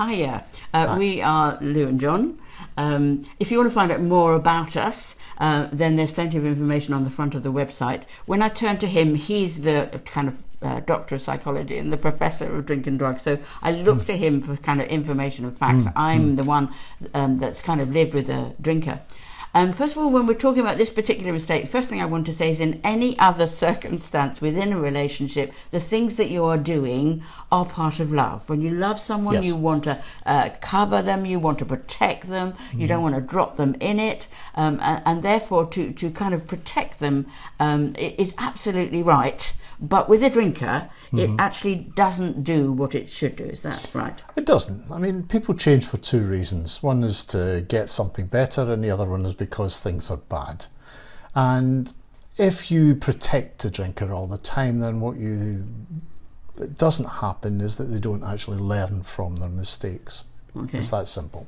Hiya. We are Lou and John. If you want to find out more about us, then there's plenty of information on the front of the website. When I turn to him, he's the kind of doctor of psychology and the professor of drink and drugs. So I look to him for kind of information and facts. I'm the one that's kind of lived with a drinker. First of all, when we're talking about this particular mistake, first thing I want to say is in any other circumstance within a relationship, the things that you are doing are part of love. When you love someone, you want to cover them, you want to protect them, you don't want to drop them in it, and therefore to kind of protect them is absolutely right. But with a drinker, it actually doesn't do what it should do. Is that right? It doesn't. I mean, people change for two reasons. One is to get something better, and the other one is because things are bad. And if you protect the drinker all the time, then what doesn't happen is that they don't actually learn from their mistakes. Okay. It's that simple.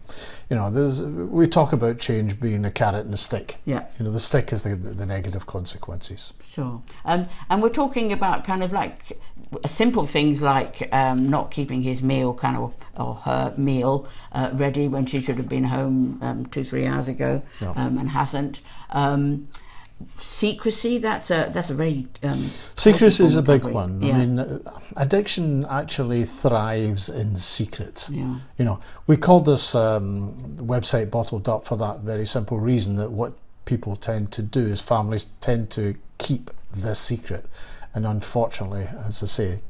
You know, we talk about change being a carrot and a stick. Yeah. You know, the stick is the negative consequences. Sure. And we're talking about kind of like simple things like not keeping his meal kind of or her meal ready when she should have been home 2-3 hours ago and hasn't. Secrecy, that's a very secrecy is a big one. Yeah. I mean, addiction actually thrives in secret. Yeah. You know, we called this website Bottled Up for that very simple reason, that what people tend to do is families tend to keep the secret, and unfortunately, as I say,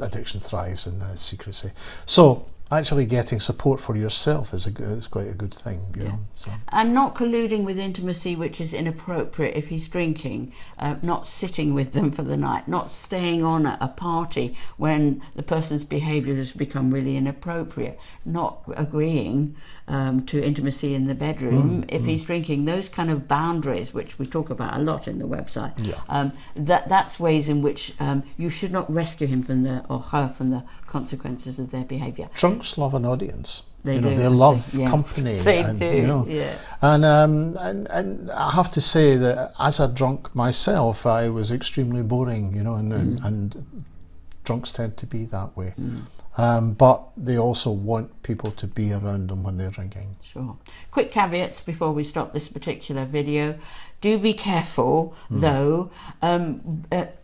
addiction thrives in secrecy. So actually getting support for yourself is quite a good thing, you know. So. And not colluding with intimacy which is inappropriate if he's drinking, not sitting with them for the night, not staying on at a party when the person's behaviour has become really inappropriate, not agreeing to intimacy in the bedroom if he's drinking. Those kind of boundaries, which we talk about a lot in the website, that's ways in which you should not rescue him from or her from the consequences of their behaviour. Drunks love an audience. They love company. They and, do. You know, yeah. And I have to say that as a drunk myself, I was extremely boring. You know, and drunks tend to be that way. But they also want people to be around them when they're drinking. Sure. Quick caveats before we stop this particular video. Do be careful, though.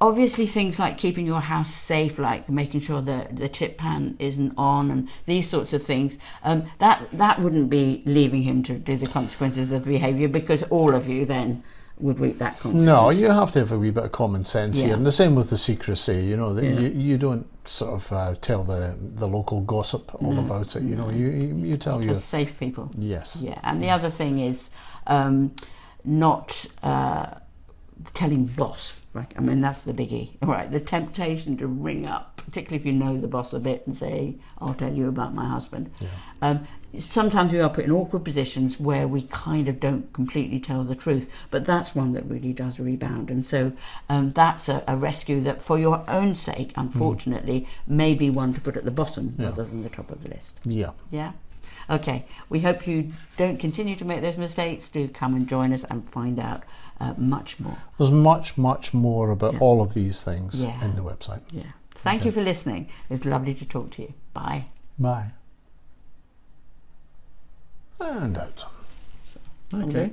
Obviously, things like keeping your house safe, like making sure that the chip pan isn't on, and these sorts of things, that wouldn't be leaving him to do the consequences of behaviour, because all of you then would reap that consequence. No, you have to have a wee bit of common sense here, and the same with the secrecy. You know, that you don't sort of tell the local gossip all about it. You know, you tell your safe people. Yes. Yeah, and the other thing is not telling boss. Right, I mean that's the biggie. Right, the temptation to ring up, particularly if you know the boss a bit, and say, "I'll tell you about my husband." Yeah. Sometimes we are put in awkward positions where we kind of don't completely tell the truth, but that's one that really does rebound, and so that's a rescue that, for your own sake, unfortunately, may be one to put at the bottom rather than the top of the list. Yeah. Yeah. Okay, we hope you don't continue to make those mistakes. Do come and join us and find out much more. There's much more about all of these things in the website. Yeah. Thank you for listening. It's lovely to talk to you. Bye. Bye. And out. Okay.